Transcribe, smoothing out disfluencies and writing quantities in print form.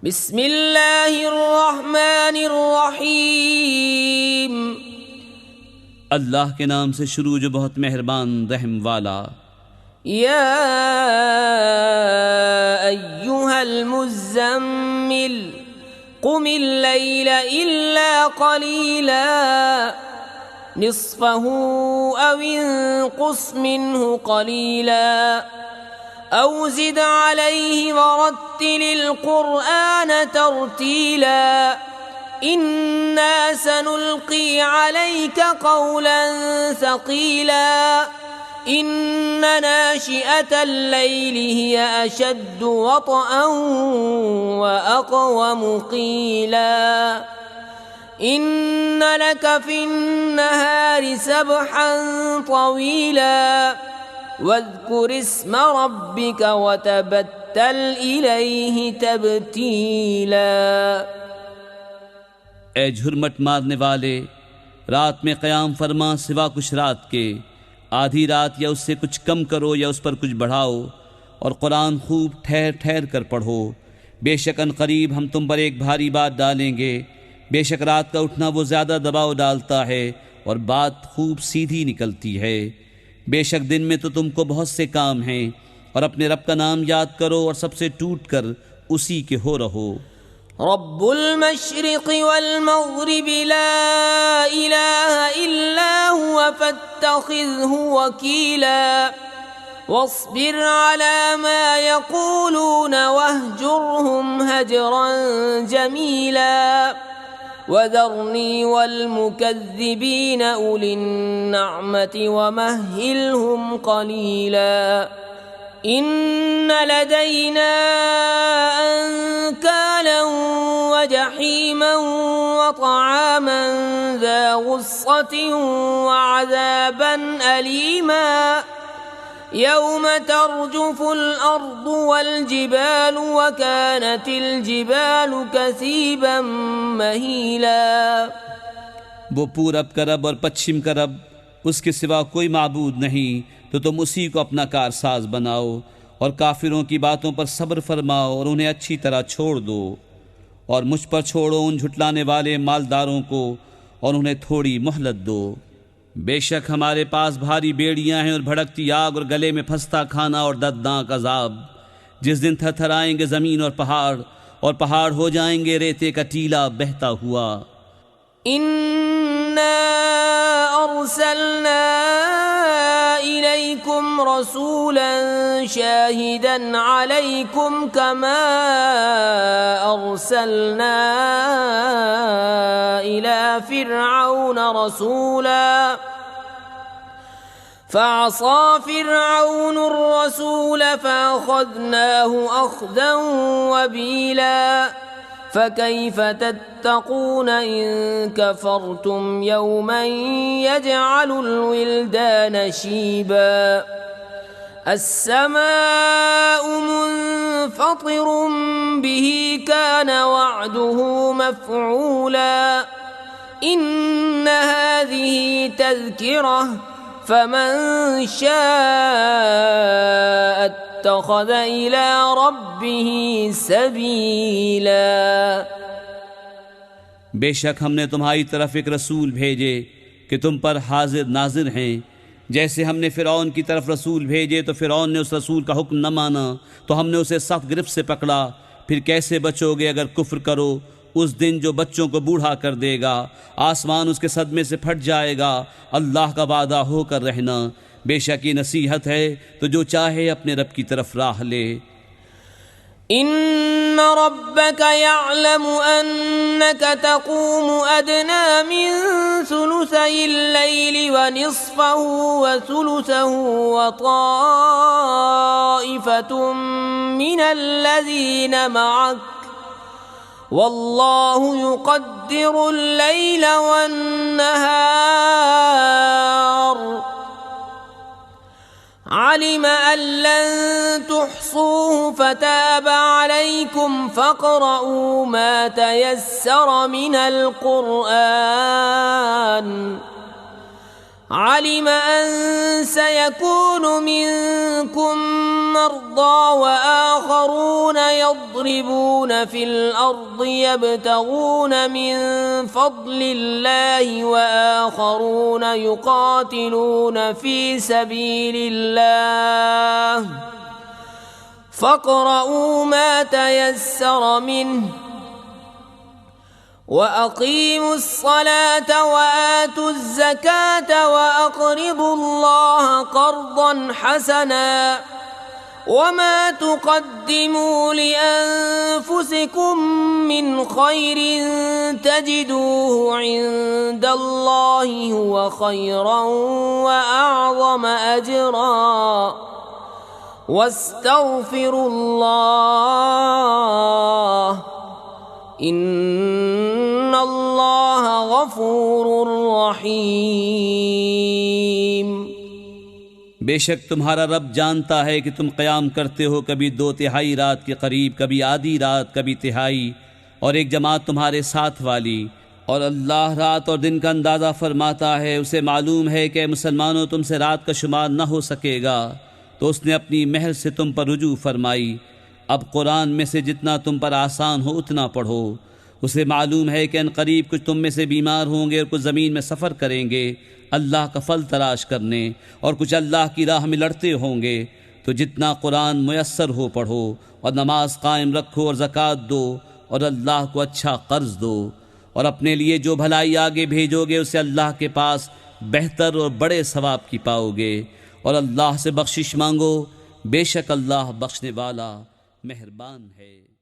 बिस्मिल्लाहिर्रहमानिर्रहीम। अल्लाह के नाम से शुरू जो बहुत मेहरबान रहम वाला। या अय्युहल मुज़्ज़म्मिल कुमिल लैला इल्ला क़लीला निस्फ़हु अव इंक़ुस मिन्हु क़लीला औ ज़िद अलैहि वरत्तिलिल क़ुरआन तर्तीला इन्ना सनुल्क़ी अलैका क़ौलन सक़ीला इन्न नाशिअतल लैलि हिय अशद्दु वत्अन व अक़वमु क़ीला इन्न लक फ़िन्नहारि सबहन तवीला वज़्कुर इस्म रब्बिक वतबत्तल इलैहि तब्तीला। ए झुरमट मारने वाले, रात में क़याम फरमा सिवा कुछ रात के। आधी रात या उससे कुछ कम करो या उस पर कुछ बढ़ाओ, और कुरान खूब ठहर ठहर कर पढ़ो। बेशक अनक़रीब हम तुम पर एक भारी बात डालेंगे। बेशक रात का उठना वो ज़्यादा दबाव डालता है और बात खूब सीधी निकलती है। बेशक दिन में तो तुमको बहुत से काम हैं, और अपने रब का नाम याद करो और सबसे टूट कर उसी के हो रहो। रब्बुल मशरिक़ि वल मग़रिबि ला इलाहा इल्ला हुवा फत्तख़िज़हु वकीला वस्बिर अला मा यक़ूलून वहजुरहुम हजरन जमीला वज़रनी वल मुकज़्ज़िबीन उलिन्नअमति वमह्हिलहुम क़लीला इन्न लदैना अंकालन वजहीमन वतआमन ज़ा गुस्सतिन वअज़ाबन अलीमा यौम तर्जुफुल अर्दु वल जिबालु वकानतिल जिबालु कसीबन महीला। वो पूरब का रब और पश्चिम का रब, उसके सिवा कोई माबूद नहीं, तो तुम उसी को अपना कारसाज बनाओ और काफिरों की बातों पर सब्र फरमाओ और उन्हें अच्छी तरह छोड़ दो। और मुझ पर छोड़ो उन झुटलाने वाले मालदारों को और उन्हें थोड़ी मोहलत दो। बेशक हमारे पास भारी बेड़ियां हैं और भड़कती आग और गले में फंसता खाना और दर्दनाक अजाब, जिस दिन थरथराएंगे ज़मीन और पहाड़ हो जाएंगे रेते का टीला बहता हुआ। इन्ना अर्सलना इलैकुम रसूलन शाहिदन अलैकुम कमा अर्सलना इला फिरऔन रसूला फ़असा फ़िरऔन अर्रसूल फ़अख़ज़नाहु अख़ज़न वबीला फ़कैफ़ तत्तक़ून इन कफ़रतुम यौमन यजअलुल विल्दान शीबा अस्समाउ मुन्फ़तिरुम बिही कान वअदुहु मफ़ऊला इन्न हाज़िही तज़किरह फ़मन शाअ इत्तख़ज़ इला रब्बिही सबीला। बेशक हमने तुम्हारी तरफ एक रसूल भेजे कि तुम पर हाजिर नाजिर हैं। जैसे हमने फ़िरऔन की तरफ रसूल भेजे तो फ़िरऔन ने उस रसूल का हुक्म न माना, तो हमने उसे सख्त गिरफ्त से पकड़ा। फिर कैसे बचोगे अगर कुफ्र करो? उस दिन जो बच्चों को बूढ़ा कर देगा, आसमान उसके सदमे से फट जाएगा। अल्लाह का वादा होकर रहना। बेशक ये नसीहत है, तो जो चाहे अपने रब की तरफ राह ले। इन्न रब्बक यअलमु अन्नक तक़ूमु अदना मिन सुलुसैल लैलि व निस्फ़हु व सुलुसहु व ताइफ़तुम मिनल्लज़ीना मअक वल्लाहु युक़द्दिरुल लैला वन नहार अलिम अन लन तुहसूहु फताब अलैकुम फ़क़रऊ मा तयस्सर मिनल क़ुरआन علم أن سيكون منكم مرضى وآخرون يضربون في الأرض يبتغون من فضل الله وآخرون يقاتلون في سبيل الله فاقرؤوا ما تيسر منه وأقيموا الصلاة وآتوا الزكاة وأقرضوا الله قرضا حسنا وما تقدموا لأنفسكم من خير تجدوه عند الله هو خيرا وأعظم أجرا واستغفروا الله إن الله غفور रहीम। बेशक तुम्हारा रब जानता है कि तुम क़याम करते हो कभी 2/3 रात के करीब, कभी आधी रात, कभी तिहाई, और एक जमात तुम्हारे साथ वाली। और अल्लाह रात और दिन का अंदाज़ा फरमाता है। उसे मालूम है कि मुसलमानों तुमसे रात का शुमार न हो सकेगा, तो उसने अपनी महर से तुम पर रुजू फरमाई। अब कुरान में से जितना तुम पर आसान हो उतना पढ़ो। उसे मालूम है कि अनकरीब कुछ तुम में से बीमार होंगे और कुछ ज़मीन में सफ़र करेंगे अल्लाह का फल तलाश करने, और कुछ अल्लाह की राह में लड़ते होंगे। तो जितना कुरान मुयस्सर हो पढ़ो, और नमाज कायम रखो, और ज़कात दो, और अल्लाह को अच्छा कर्ज दो, और अपने लिए जो भलाई आगे भेजोगे उसे अल्लाह के पास बेहतर और बड़े सवाब की पाओगे। और अल्लाह से बख्शिश मांगो, बेशक अल्लाह बख्शने वाला मेहरबान है।